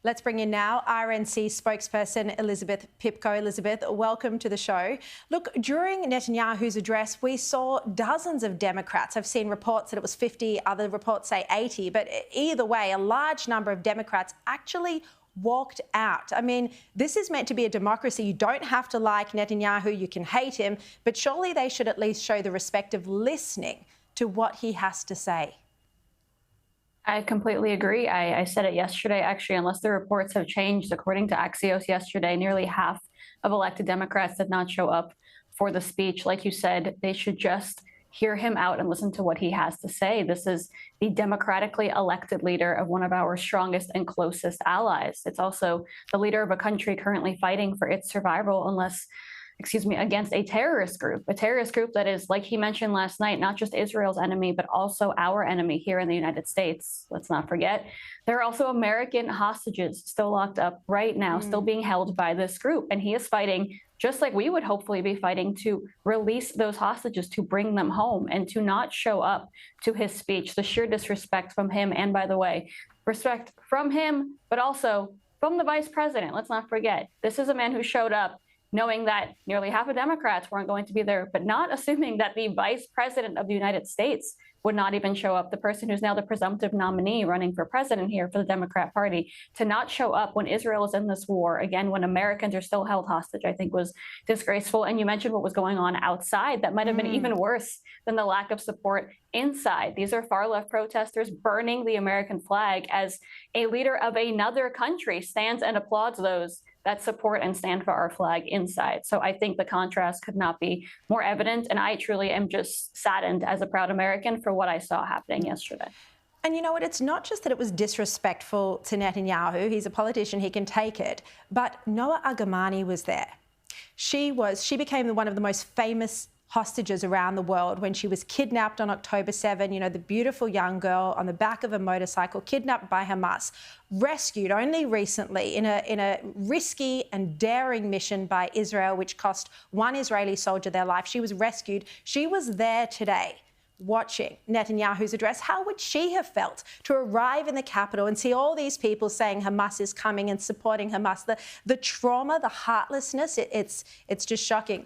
Let's bring in now RNC Spokesperson Elizabeth Pipko. Elizabeth, welcome to the show. Look, during Netanyahu's address, we saw dozens of Democrats. I've seen reports that it was 50, other reports say 80, but either way, a large number of Democrats actually walked out. I mean, this is meant to be a democracy. You don't have to like Netanyahu, you can hate him, but surely they should at least show the respect of listening to what he has to say. I completely agree. I said it yesterday, actually, unless the reports have changed. According to Axios yesterday, nearly half of elected Democrats did not show up for the speech. Like you said, they should just hear him out and listen to what he has to say. This is the democratically elected leader of one of our strongest and closest allies. It's also the leader of a country currently fighting for its survival against a terrorist group that is, like he mentioned last night, not just Israel's enemy, but also our enemy here in the United States. Let's not forget, there are also American hostages still locked up right now, still being held by this group. And he is fighting, just like we would hopefully be fighting, to release those hostages, to bring them home, and to not show up to his speech. The sheer disrespect from him, and by the way, respect from him, but also from the vice president. Let's not forget, this is a man who showed up knowing that nearly half of Democrats weren't going to be there, but not assuming that the vice president of the United States would not even show up, the person who's now the presumptive nominee running for president here for the Democrat Party, to not show up when Israel is in this war, again, when Americans are still held hostage, I think was disgraceful. And you mentioned what was going on outside. That might have been even worse than the lack of support inside. These are far-left protesters burning the American flag as a leader of another country stands and applauds those that support and stand for our flag inside. So I think the contrast could not be more evident. And I truly am just saddened as a proud American for what I saw happening yesterday. And you know what? It's not just that it was disrespectful to Netanyahu. He's a politician, he can take it. But Noa Argamani was there. She became one of the most famous hostages around the world when she was kidnapped on October 7, you know, the beautiful young girl on the back of a motorcycle, kidnapped by Hamas, rescued only recently in a risky and daring mission by Israel, which cost one Israeli soldier their life. She was rescued. She was there today watching Netanyahu's address. How would she have felt to arrive in the capital and see all these people saying Hamas is coming and supporting Hamas? The trauma, the heartlessness, it's just shocking.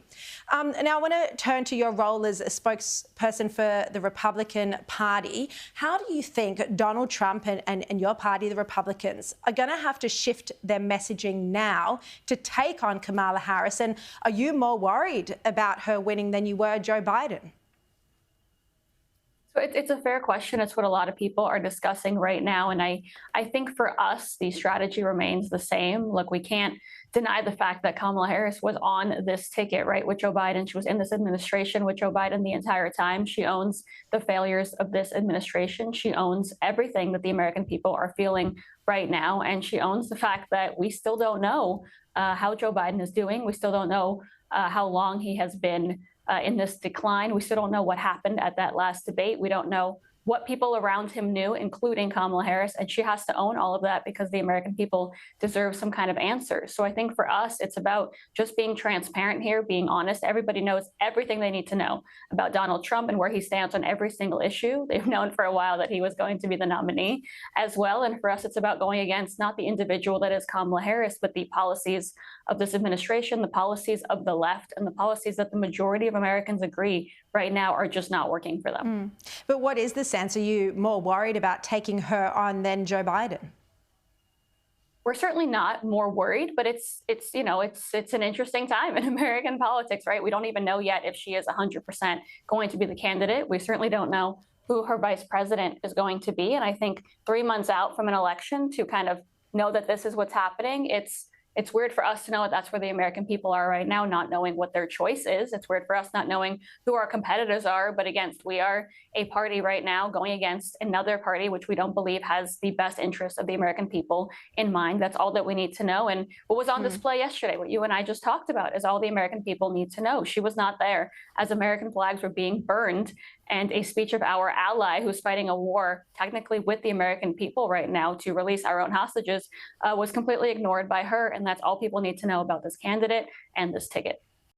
Now, I want to turn to your role as a spokesperson for the Republican Party. How do you think Donald Trump and your party, the Republicans, are going to have to shift their messaging now to take on Kamala Harris? And are you more worried about her winning than you were Joe Biden? So it's a fair question. It's what a lot of people are discussing right now. And I think for us, the strategy remains the same. Look, we can't deny the fact that Kamala Harris was on this ticket, right, with Joe Biden. She was in this administration with Joe Biden the entire time. She owns the failures of this administration. She owns everything that the American people are feeling right now. And she owns the fact that we still don't know how Joe Biden is doing. We still don't know how long he has been in this decline. We still don't know what happened at that last debate. We don't know what people around him knew, including Kamala Harris, and she has to own all of that because the American people deserve some kind of answer. So I think for us, it's about just being transparent here, being honest. Everybody knows everything they need to know about Donald Trump and where he stands on every single issue. They've known for a while that he was going to be the nominee as well. And for us, it's about going against not the individual that is Kamala Harris, but the policies of this administration, the policies of the left, and the policies that the majority of Americans agree right now are just not working for them. But what is the sense? Are you more worried about taking her on than Joe Biden? We're certainly not more worried, but it's an interesting time in American politics, right? We don't even know yet if she is 100% going to be the candidate. We certainly don't know who her vice president is going to be. And I think 3 months out from an election to kind of know that this is what's happening, it's weird for us to know that that's where the American people are right now, not knowing what their choice is. It's weird for us not knowing who our competitors are. But again, we are a party right now going against another party, which we don't believe has the best interests of the American people in mind. That's all that we need to know. And what was on display yesterday, what you and I just talked about, is all the American people need to know. She was not there as American flags were being burned. And a speech of our ally who's fighting a war technically with the American people right now to release our own hostages was completely ignored by her. And that's all people need to know about this candidate and this ticket.